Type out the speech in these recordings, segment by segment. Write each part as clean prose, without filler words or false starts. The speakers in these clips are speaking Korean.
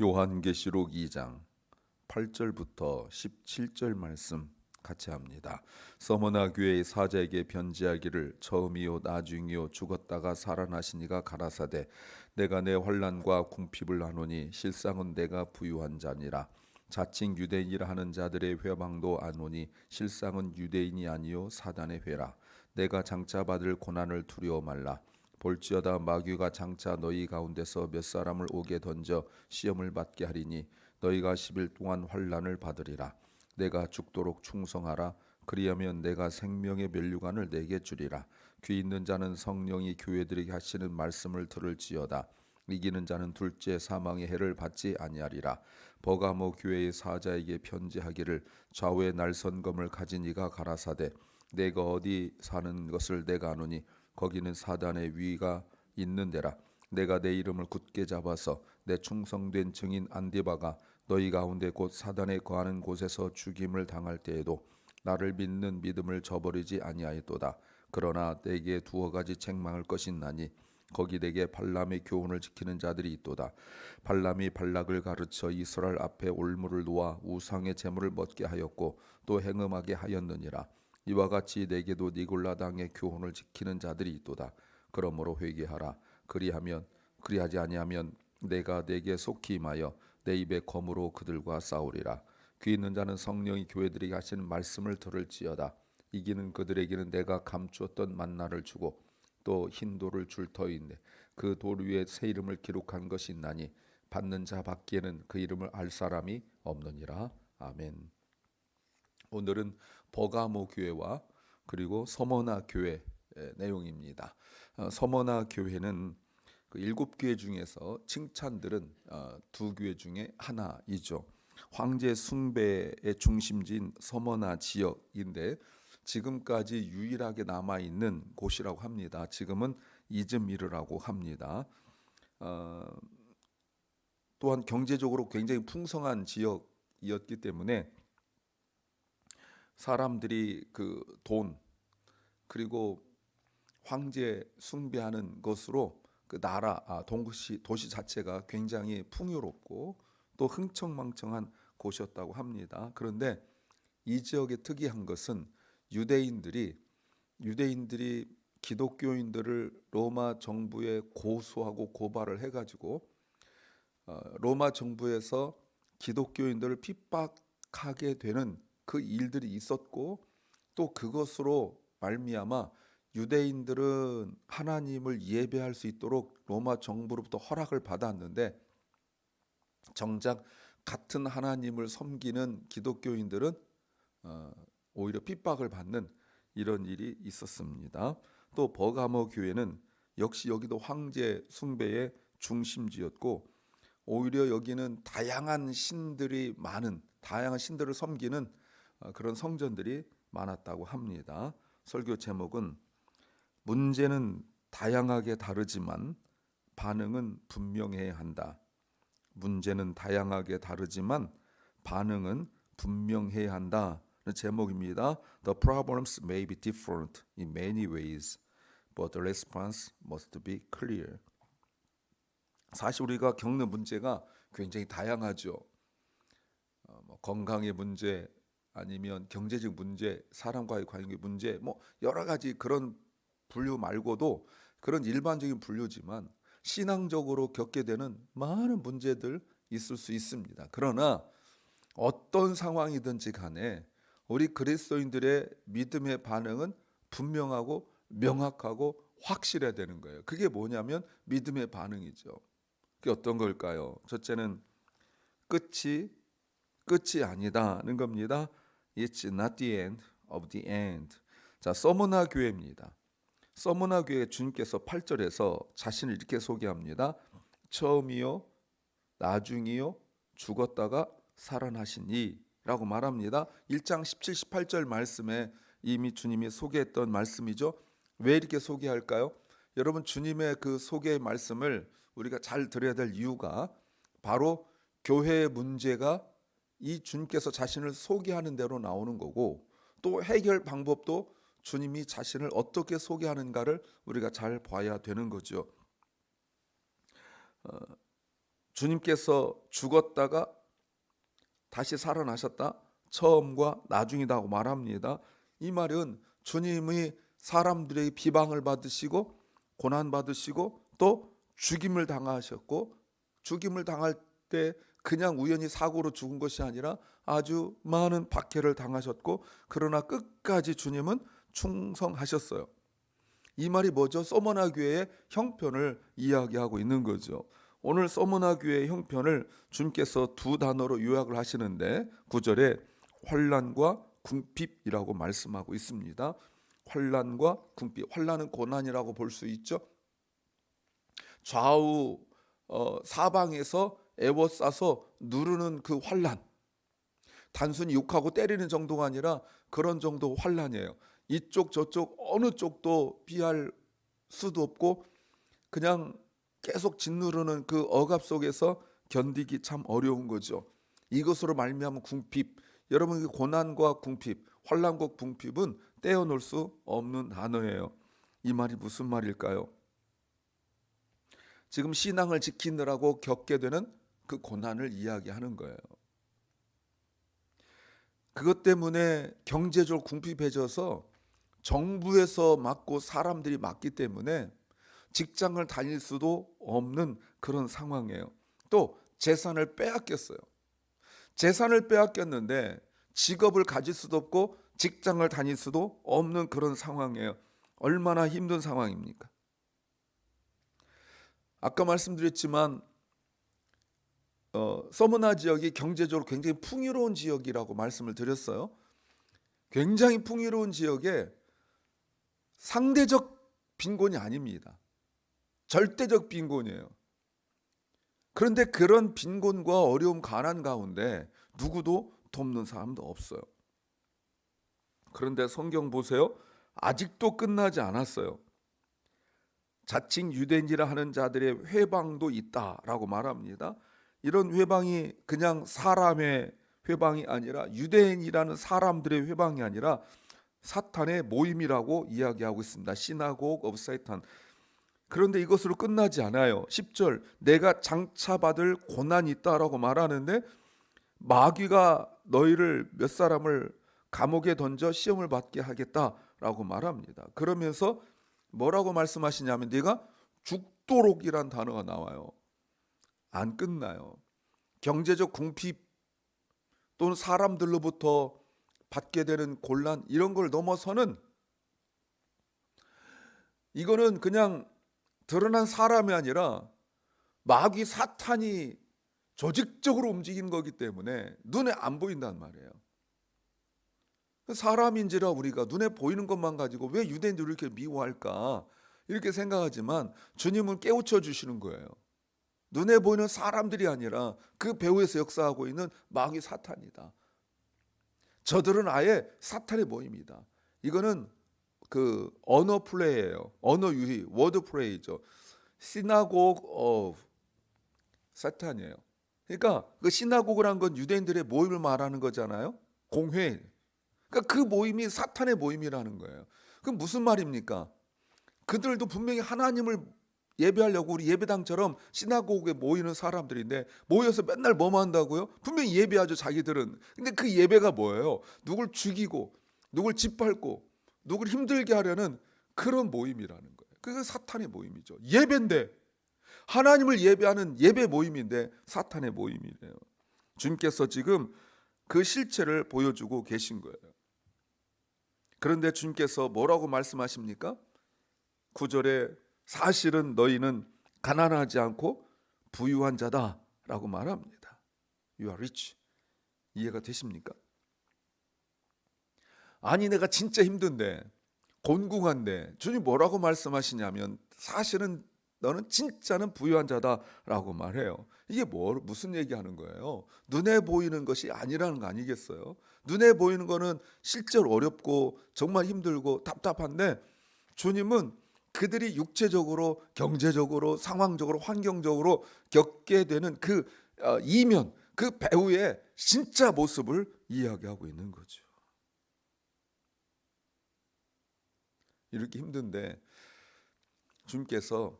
요한계시록 2장 8절부터 17절 말씀 같이 합니다. 서머나 교회의 사자에게 편지하기를 처음이요 나중이요 죽었다가 살아나시니가 가라사대 내가 내 환난과 궁핍을 하노니 실상은 내가 부유한 자니라. 자칭 유대인이라 하는 자들의 회방도 아노니 실상은 유대인이 아니요 사단의 회라. 내가 장차 받을 고난을 두려워 말라. 볼지어다 마귀가 장차 너희 가운데서 몇 사람을 옥에 던져 시험을 받게 하리니 너희가 10일 동안 환난을 받으리라. 내가 죽도록 충성하라. 그리하면 내가 생명의 면류관을 내게 주리라. 귀 있는 자는 성령이 교회들에게 하시는 말씀을 들을지어다. 이기는 자는 둘째 사망의 해를 받지 아니하리라. 버가모 교회의 사자에게 편지하기를 좌우에 날선검을 가진 이가 가라사대 내가 어디 사는 것을 내가 아노니 거기는 사단의 위가 있는 데라. 내가 내 이름을 굳게 잡아서 내 충성된 증인 안디바가 너희 가운데 곧 사단에 거하는 곳에서 죽임을 당할 때에도 나를 믿는 믿음을 저버리지 아니하였도다. 그러나 내게 두어 가지 책망할 것이 있나니 거기 내게 발람의 교훈을 지키는 자들이 있도다. 발람이 발락을 가르쳐 이스라엘 앞에 올무를 놓아 우상의 제물을 먹게 하였고 또 행음하게 하였느니라. 이와 같이 내게도 니골라 당의 교훈을 지키는 자들이 있도다. 그러므로 회개하라. 그리하지 아니하면 내가 내게 속히 임하여 내 입에 검으로 그들과 싸우리라. 귀 있는 자는 성령이 교회들에게 하시는 말씀을 들을지어다. 이기는 그들에게는 내가 감추었던 만나를 주고 또 흰 돌을 줄 터인데 그 돌 위에 새 이름을 기록한 것이 있나니 받는 자 밖에는 그 이름을 알 사람이 없느니라. 아멘. 오늘은 버가모 교회와 그리고 서머나 교회 내용입니다. 서머나 교회는 그 7교회 중에서 칭찬들은 2교회 중에 하나이죠. 황제 숭배의 중심지인 서머나 지역인데 지금까지 유일하게 남아있는 곳이라고 합니다. 지금은 이즈미르라고 합니다. 또한 경제적으로 굉장히 풍성한 지역이었기 때문에 사람들이 그 돈 그리고 황제 숭배하는 것으로 그 도시 자체가 굉장히 풍요롭고 또 흥청망청한 곳이었다고 합니다. 그런데 이 지역의 특이한 것은 유대인들이 기독교인들을 로마 정부에 고소하고 고발을 해가지고 로마 정부에서 기독교인들을 핍박하게 되는 그 일들이 있었고 또 그것으로 말미암아 유대인들은 하나님을 예배할 수 있도록 로마 정부로부터 허락을 받았는데 정작 같은 하나님을 섬기는 기독교인들은 오히려 핍박을 받는 이런 일이 있었습니다. 또 버가모 교회는 역시 여기도 황제 숭배의 중심지였고 오히려 여기는 다양한 신들을 섬기는 그런 성전들이 많았다고 합니다. 설교 제목은 문제는 다양하게 다르지만 반응은 분명해야 한다. 문제는 다양하게 다르지만 반응은 분명해야 한다. 제목입니다. The problems may be different in many ways, but the response must be clear. 사실 우리가 겪는 문제가 굉장히 다양하죠. 건강의 문제 아니면 경제적 문제, 사람과의 관계 문제, 여러 가지 그런 분류 말고도 그런 일반적인 분류지만 신앙적으로 겪게 되는 많은 문제들 있을 수 있습니다. 그러나 어떤 상황이든지 간에 우리 그리스도인들의 믿음의 반응은 분명하고 명확하고 확실해야 되는 거예요. 그게 뭐냐면 믿음의 반응이죠. 그게 어떤 걸까요? 첫째는 끝이 아니다는 겁니다. It's not the end of the end. 자, 서머나 교회입니다. 서머나 교회 주님께서 8절에서 자신을 이렇게 소개합니다. 처음이요 나중이요 죽었다가 살아나시니 라고 말합니다. 1장 17, 18절 말씀에 이미 주님이 소개했던 말씀이죠. 왜 이렇게 소개할까요? 여러분 주님의 그 소개의 말씀을 우리가 잘 들어야 될 이유가 바로 교회의 문제가 이 주님께서 자신을 소개하는 대로 나오는 거고 또 해결 방법도 주님이 자신을 어떻게 소개하는가를 우리가 잘 봐야 되는 거죠. 주님께서 죽었다가 다시 살아나셨다. 처음과 나중이라고 말합니다. 이 말은 주님이 사람들의 비방을 받으시고 고난 받으시고 또 죽임을 당하셨고, 죽임을 당할 때 그냥 우연히 사고로 죽은 것이 아니라 아주 많은 박해를 당하셨고, 그러나 끝까지 주님은 충성하셨어요. 이 말이 뭐죠? 서머나 교회의 형편을 이야기하고 있는 거죠. 오늘 서머나 교회의 형편을 주님께서 두 단어로 요약을 하시는데 9절에 환난과 궁핍이라고 말씀하고 있습니다. 환난과 궁핍, 환난은 고난이라고 볼 수 있죠. 좌우 사방에서 에워싸서 누르는 그 환난, 단순히 욕하고 때리는 정도가 아니라 그런 정도 환난이에요. 이쪽 저쪽 어느 쪽도 피할 수도 없고 그냥 계속 짓누르는 그 억압 속에서 견디기 참 어려운 거죠. 이것으로 말미암은 궁핍, 여러분 그 고난과 궁핍, 환난과 궁핍은 떼어놓을 수 없는 단어예요. 이 말이 무슨 말일까요? 지금 신앙을 지키느라고 겪게 되는 그 고난을 이야기하는 거예요. 그것 때문에 경제적으로 궁핍해져서 정부에서 맡고 사람들이 맡기 때문에 직장을 다닐 수도 없는 그런 상황이에요. 또 재산을 빼앗겼어요. 재산을 빼앗겼는데 직업을 가질 수도 없고 직장을 다닐 수도 없는 그런 상황이에요. 얼마나 힘든 상황입니까? 아까 말씀드렸지만 서머나 지역이 경제적으로 굉장히 풍요로운 지역이라고 말씀을 드렸어요. 굉장히 풍요로운 지역에 상대적 빈곤이 아닙니다. 절대적 빈곤이에요. 그런데 그런 빈곤과 어려움, 가난 가운데 누구도 돕는 사람도 없어요. 그런데 성경 보세요. 아직도 끝나지 않았어요. 자칭 유대인이라 하는 자들의 회방도 있다라고 말합니다. 이런 회방이 그냥 사람의 회방이 아니라 유대인이라는 사람들의 회방이 아니라 사탄의 모임이라고 이야기하고 있습니다. 시나고그 오브 사탄. 그런데 이것으로 끝나지 않아요. 10절 내가 장차받을 고난이 있다라고 말하는데 마귀가 너희를 몇 사람을 감옥에 던져 시험을 받게 하겠다라고 말합니다. 그러면서 뭐라고 말씀하시냐면 네가 죽도록이란 단어가 나와요. 안 끝나요. 경제적 궁핍 또는 사람들로부터 받게 되는 곤란, 이런 걸 넘어서는 이거는 그냥 드러난 사람이 아니라 마귀 사탄이 조직적으로 움직이는 거기 때문에 눈에 안 보인단 말이에요. 사람인지라 우리가 눈에 보이는 것만 가지고 왜 유대인들을 이렇게 미워할까 이렇게 생각하지만 주님은 깨우쳐 주시는 거예요. 눈에 보이는 사람들이 아니라 그 배후에서 역사하고 있는 마귀 사탄이다. 저들은 아예 사탄의 모임이다. 이거는 그 언어 플레이예요. 언어 유희, 워드 플레이죠. 시나고그 오브 사탄이에요. 그러니까 그 시나고그란 건 유대인들의 모임을 말하는 거잖아요. 공회. 그러니까 그 모임이 사탄의 모임이라는 거예요. 그럼 무슨 말입니까? 그들도 분명히 하나님을 예배하려고 우리 예배당처럼 시나고그에 모이는 사람들인데 모여서 맨날 뭐만 한다고요? 분명히 예배하죠 자기들은. 근데 그 예배가 뭐예요? 누굴 죽이고 누굴 짓밟고 누굴 힘들게 하려는 그런 모임이라는 거예요. 그게 사탄의 모임이죠. 예배인데 하나님을 예배하는 예배 모임인데 사탄의 모임이래요. 주님께서 지금 그 실체를 보여주고 계신 거예요. 그런데 주님께서 뭐라고 말씀하십니까? 9절에 사실은 너희는 가난하지 않고 부유한 자다라고 말합니다. You are rich. 이해가 되십니까? 아니 내가 진짜 힘든데 곤궁한데 주님 뭐라고 말씀하시냐면 사실은 너는 진짜는 부유한 자다라고 말해요. 이게 무슨 얘기하는 거예요? 눈에 보이는 것이 아니라는 거 아니겠어요? 눈에 보이는 거는 실제로 어렵고 정말 힘들고 답답한데 주님은 그들이 육체적으로 경제적으로 상황적으로 환경적으로 겪게 되는 그 이면 그 배후의 진짜 모습을 이야기하고 있는 거죠. 이렇게 힘든데 주님께서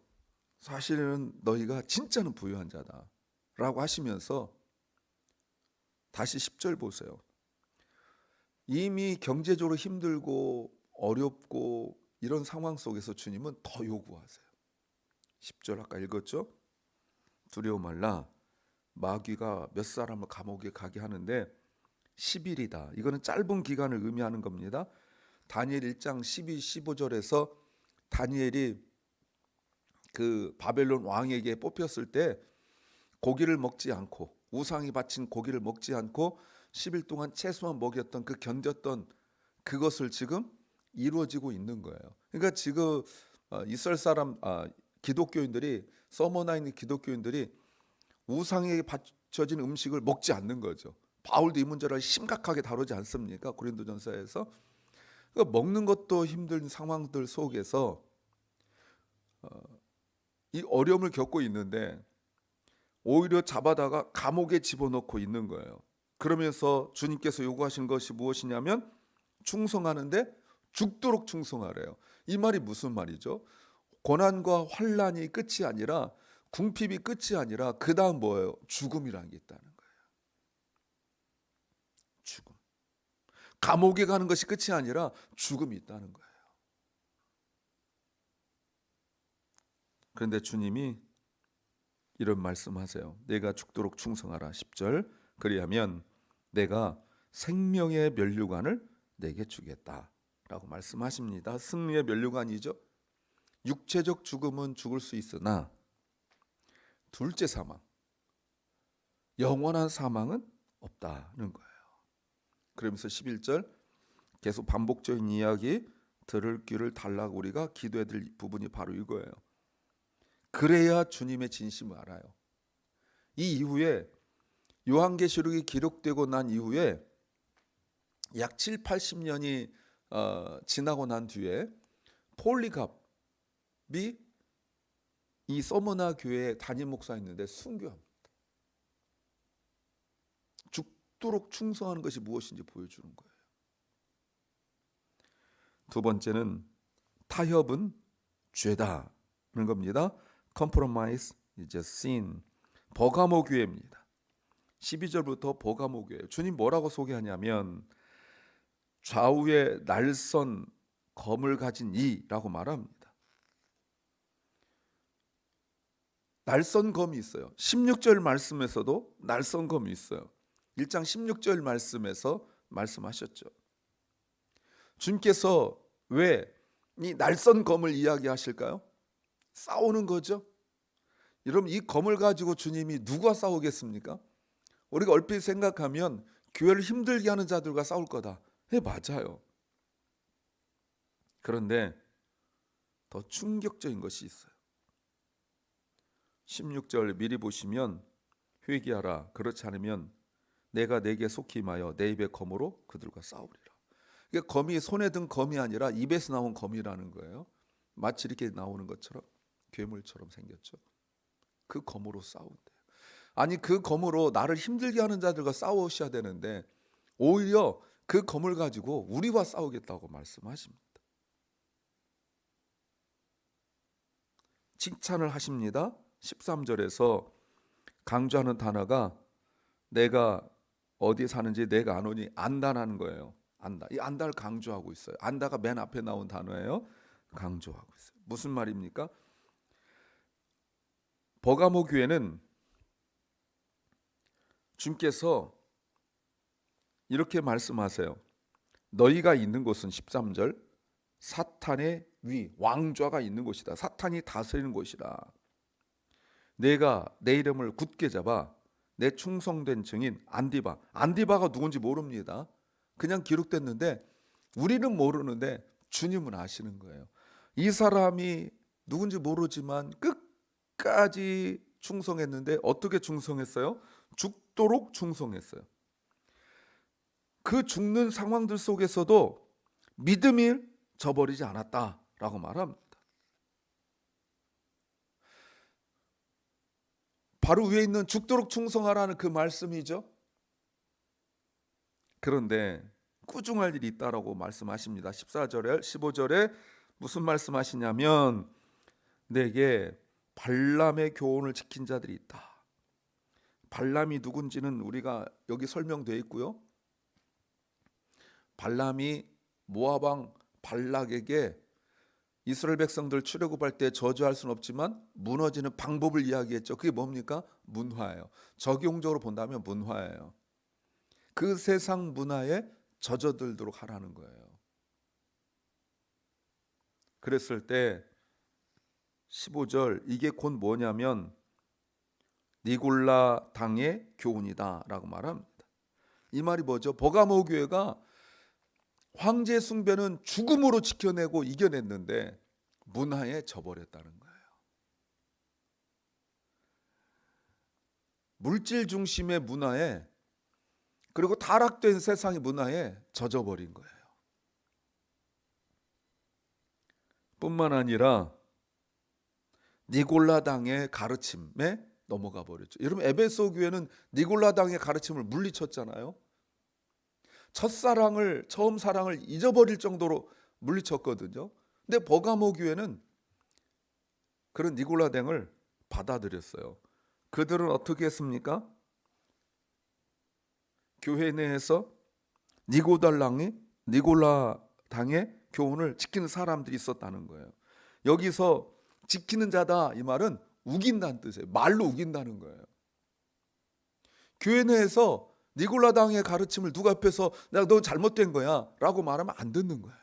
사실은 너희가 진짜는 부유한 자다. 라고 하시면서 다시 10절 보세요. 이미 경제적으로 힘들고 어렵고 이런 상황 속에서 주님은 더 요구하세요. 10절 아까 읽었죠? 두려워 말라. 마귀가 몇 사람을 감옥에 가게 하는데 10일이다. 이거는 짧은 기간을 의미하는 겁니다. 다니엘 1장 12, 15절에서 다니엘이 그 바벨론 왕에게 뽑혔을 때 고기를 먹지 않고 우상이 바친 고기를 먹지 않고 10일 동안 채소만 먹였던 그 견뎠던 그것을 지금 이루어지고 있는 거예요. 그러니까 지금 이스라엘 사람 기독교인들이 서머나에 있는 기독교인들이 우상에게 바쳐진 음식을 먹지 않는 거죠. 바울도 이 문제를 심각하게 다루지 않습니까? 고린도전서에서. 그러니까 먹는 것도 힘든 상황들 속에서 이 어려움을 겪고 있는데 오히려 잡아다가 감옥에 집어넣고 있는 거예요. 그러면서 주님께서 요구하신 것이 무엇이냐면 충성하는데 죽도록 충성하래요. 이 말이 무슨 말이죠? 고난과 환난이 끝이 아니라 궁핍이 끝이 아니라 그 다음 뭐예요? 죽음이라는 게 있다는 거예요. 죽음. 감옥에 가는 것이 끝이 아니라 죽음이 있다는 거예요. 그런데 주님이 이런 말씀하세요. 내가 죽도록 충성하라. 10절. 그리하면 내가 생명의 면류관을 내게 주겠다라고 말씀하십니다. 승리의 면류관이죠. 육체적 죽음은 죽을 수 있으나 둘째 사망, 영원한 사망은 없다는 거예요. 그러면서 11절 계속 반복적인 이야기 들을 귀를 달라고 우리가 기도해야 될 부분이 바로 이거예요. 그래야 주님의 진심을 알아요. 이 이후에 요한계시록이 기록되고 난 이후에 약 7, 80년이 지나고 난 뒤에 폴리갑이 이 서머나 교회에 담임 목사였는데 순교합니다. 죽도록 충성하는 것이 무엇인지 보여주는 거예요. 두 번째는 타협은 죄다는 겁니다. Compromise is a sin. 버가모 교회입니다. 12절부터 버가모 교회. 주님 뭐라고 소개하냐면 좌우에 날선 검을 가진 이라고 말합니다. 날선 검이 있어요. 16절 말씀에서도 날선 검이 있어요. 1장 16절 말씀에서 말씀하셨죠. 주님께서 왜 이 날선 검을 이야기하실까요? 싸우는 거죠. 여러분 이 검을 가지고 주님이 누가 싸우겠습니까? 우리가 얼핏 생각하면 교회를 힘들게 하는 자들과 싸울 거다. 맞아요. 그런데 더 충격적인 것이 있어요. 16절 미리 보시면 회개하라. 그렇지 않으면 내가 내게 속히 임하여 내 입의 검으로 그들과 싸우리라. 이게 검이 손에 든 검이 아니라 입에서 나온 검이라는 거예요. 마치 이렇게 나오는 것처럼 괴물처럼 생겼죠. 그 검으로 싸운대요. 아니 그 검으로 나를 힘들게 하는 자들과 싸우셔야 되는데 오히려 그 검을 가지고 우리와 싸우겠다고 말씀하십니다. 칭찬을 하십니다. 13절에서 강조하는 단어가 내가 어디 사는지 내가 아노니 안다라는 거예요. 안다. 이 안다를 강조하고 있어요. 안다가 맨 앞에 나온 단어예요. 강조하고 있어요. 무슨 말입니까? 버가모 교회는 주님께서 이렇게 말씀하세요. 너희가 있는 곳은 13절 사탄의 위, 왕좌가 있는 곳이다. 사탄이 다스리는 곳이라. 내가 내 이름을 굳게 잡아 내 충성된 증인 안디바가 누군지 모릅니다. 그냥 기록됐는데 우리는 모르는데 주님은 아시는 거예요. 이 사람이 누군지 모르지만 끝까지 충성했는데 어떻게 충성했어요? 죽도록 충성했어요. 그 죽는 상황들 속에서도 믿음이 저버리지 않았다라고 말합니다. 바로 위에 있는 죽도록 충성하라는 그 말씀이죠. 그런데 꾸중할 일이 있다라고 말씀하십니다. 14절에 15절에 무슨 말씀하시냐면 내게 발람의 교훈을 지킨 자들이 있다. 발람이 누군지는 우리가 여기 설명되어 있고요. 발람이 모압 왕 발락에게 이스라엘 백성들 출애굽할 때 저주할 수는 없지만 무너지는 방법을 이야기했죠. 그게 뭡니까? 문화예요. 적용적으로 본다면 문화예요. 그 세상 문화에 젖어들도록 하라는 거예요. 그랬을 때 15절, 이게 곧 뭐냐면 니골라 당의 교훈이다 라고 말합니다. 이 말이 뭐죠? 버가모 교회가 황제 숭배는 죽음으로 지켜내고 이겨냈는데 문화에 져버렸다는 거예요. 물질 중심의 문화에, 그리고 타락된 세상의 문화에 젖어버린 거예요. 뿐만 아니라 니골라당의 가르침에 넘어가 버렸죠. 여러분, 에베소 교회는 니골라당의 가르침을 물리쳤잖아요. 첫사랑을, 처음 사랑을 잊어버릴 정도로 물리쳤거든요. 근데 버가모 교회는 그런 니골라당을 받아들였어요. 그들은 어떻게 했습니까? 교회 내에서 니골라당의 교훈을 지키는 사람들이 있었다는 거예요. 여기서 지키는 자다, 이 말은 우긴다는 뜻이에요. 말로 우긴다는 거예요. 교회 내에서 니골라당의 가르침을 누가 앞에서 내가 너 잘못된 거야 라고 말하면 안 듣는 거예요.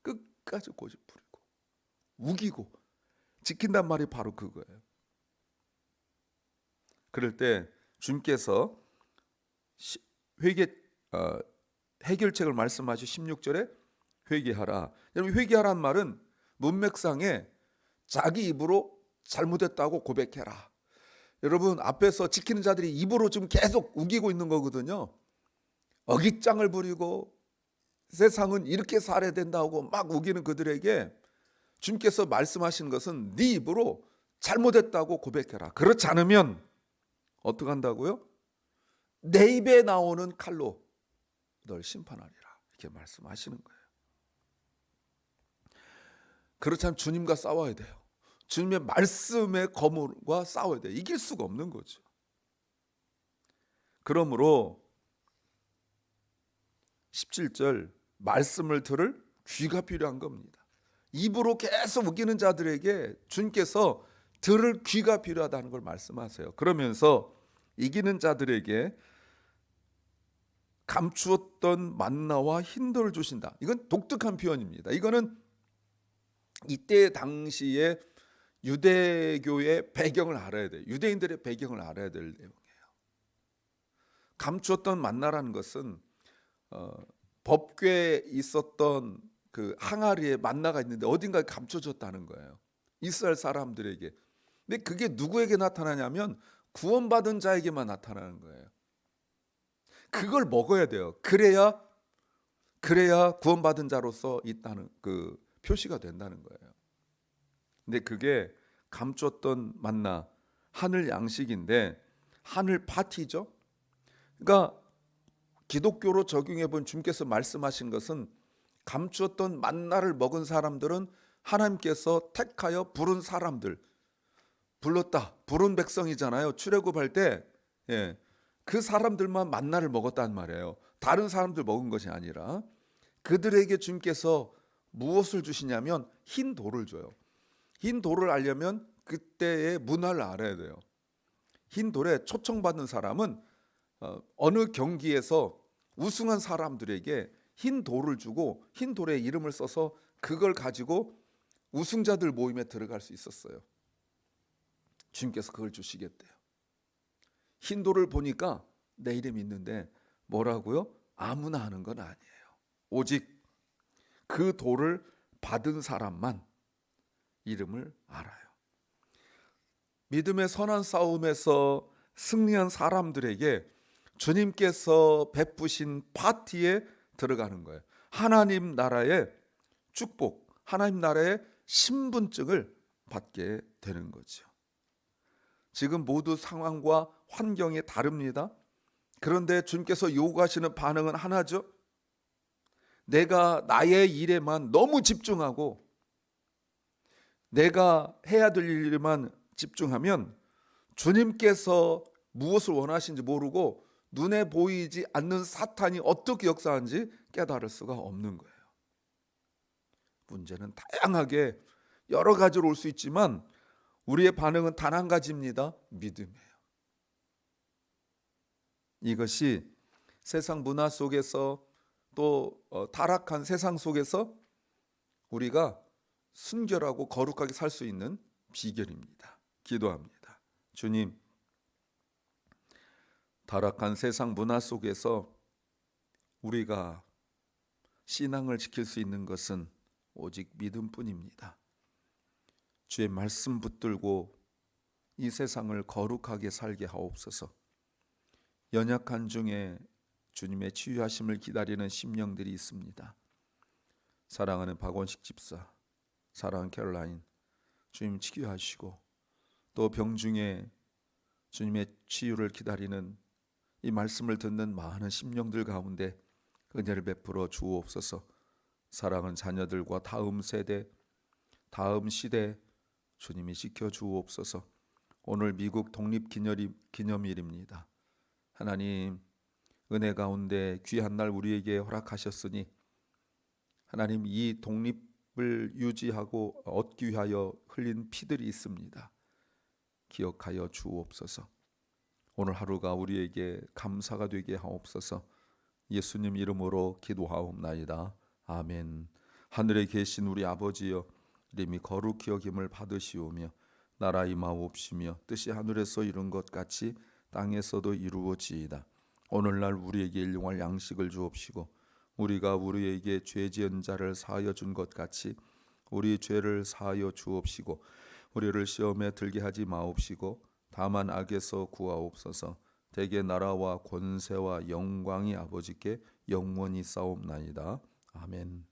끝까지 고집 부리고 우기고 지킨단 말이 바로 그거예요. 그럴 때 주님께서 해결책을 말씀하시 16절에 회개하라. 여러분, 회개하라는 말은 문맥상에 자기 입으로 잘못했다고 고백해라. 여러분, 앞에서 지키는 자들이 입으로 지금 계속 우기고 있는 거거든요. 어깃장을 부리고 세상은 이렇게 살아야 된다고 막 우기는 그들에게 주님께서 말씀하시는 것은 네 입으로 잘못했다고 고백해라. 그렇지 않으면 어떻게 한다고요? 내 입에 나오는 칼로 널 심판하리라. 이렇게 말씀하시는 거예요. 그렇지 않으면 주님과 싸워야 돼요. 주님의 말씀의 거물과 싸워야 돼요. 이길 수가 없는 거죠. 그러므로 17절, 말씀을 들을 귀가 필요한 겁니다. 입으로 계속 우기는 자들에게 주님께서 들을 귀가 필요하다는 걸 말씀하세요. 그러면서 이기는 자들에게 감추었던 만나와 흰돌을 주신다. 이건 독특한 표현입니다. 이거는 이때 당시에 유대교의 배경을 알아야 돼요. 유대인들의 배경을 알아야 될 내용이에요. 감추었던 만나라는 것은 법궤에 있었던 그 항아리에 만나가 있는데 어딘가에 감춰졌다는 거예요. 이스라엘 사람들에게. 근데 그게 누구에게 나타나냐면 구원받은 자에게만 나타나는 거예요. 그걸 먹어야 돼요. 그래야 구원받은 자로서 있다는 그 표시가 된다는 거예요. 근데 그게 감췄던 만나, 하늘 양식인데 하늘 파티죠. 그러니까 기독교로 적용해 본 주님께서 말씀하신 것은 감추었던 만나를 먹은 사람들은 하나님께서 택하여 부른 사람들, 불렀다, 부른 백성이잖아요. 출애굽할 때 그 사람들만 만나를 먹었단 말이에요. 다른 사람들 먹은 것이 아니라 그들에게 주님께서 무엇을 주시냐면 흰 돌을 줘요. 흰 돌을 알려면 그때의 문화를 알아야 돼요. 흰 돌에 초청받는 사람은 어느 경기에서 우승한 사람들에게 흰 돌을 주고 흰 돌에 이름을 써서 그걸 가지고 우승자들 모임에 들어갈 수 있었어요. 주님께서 그걸 주시겠대요. 흰 돌을 보니까 내 이름이 있는데 뭐라고요? 아무나 하는 건 아니에요. 오직 그 돌을 받은 사람만 이름을 알아요. 믿음의 선한 싸움에서 승리한 사람들에게 주님께서 베푸신 파티에 들어가는 거예요. 하나님 나라의 축복, 하나님 나라의 신분증을 받게 되는 거죠. 지금 모두 상황과 환경이 다릅니다. 그런데 주님께서 요구하시는 반응은 하나죠. 내가 나의 일에만 너무 집중하고 내가 해야 될 일에만 집중하면 주님께서 무엇을 원하시는지 모르고 눈에 보이지 않는 사탄이 어떻게 역사하는지 깨달을 수가 없는 거예요. 문제는 다양하게 여러 가지로 올 수 있지만 우리의 반응은 단 한 가지입니다. 믿음이에요. 이것이 세상 문화 속에서 또 타락한 세상 속에서 우리가 순결하고 거룩하게 살 수 있는 비결입니다. 기도합니다. 주님, 타락한 세상 문화 속에서 우리가 신앙을 지킬 수 있는 것은 오직 믿음뿐입니다. 주의 말씀 붙들고 이 세상을 거룩하게 살게 하옵소서. 연약한 중에 주님의 치유하심을 기다리는 심령들이 있습니다. 사랑하는 박원식 집사, 사랑하는 캐롤라인, 주님 치유하시고 또 병중에 주님의 치유를 기다리는 이 말씀을 듣는 많은 심령들 가운데 은혜를 베풀어 주옵소서. 사랑하는 자녀들과 다음 세대, 다음 시대 주님이 지켜 주옵소서. 오늘 미국 독립기념일입니다. 하나님, 은혜 가운데 귀한 날 우리에게 허락하셨으니 하나님, 이 독립을 유지하고 얻기 위하여 흘린 피들이 있습니다. 기억하여 주옵소서. 오늘 하루가 우리에게 감사가 되게 하옵소서. 예수님 이름으로 기도하옵나이다. 아멘. 하늘에 계신 우리 아버지여, 이름이 거룩히 여김을 받으시오며 나라 임하옵시며 뜻이 하늘에서 이룬 것 같이 땅에서도 이루어지이다. 오늘날 우리에게 일용할 양식을 주옵시고 우리가 우리에게 죄 지은 자를 사하여 준 것 같이 우리 죄를 사하여 주옵시고 우리를 시험에 들게 하지 마옵시고 다만 악에서 구하옵소서. 대개 나라와 권세와 영광이 아버지께 영원히 싸움나이다. 아멘.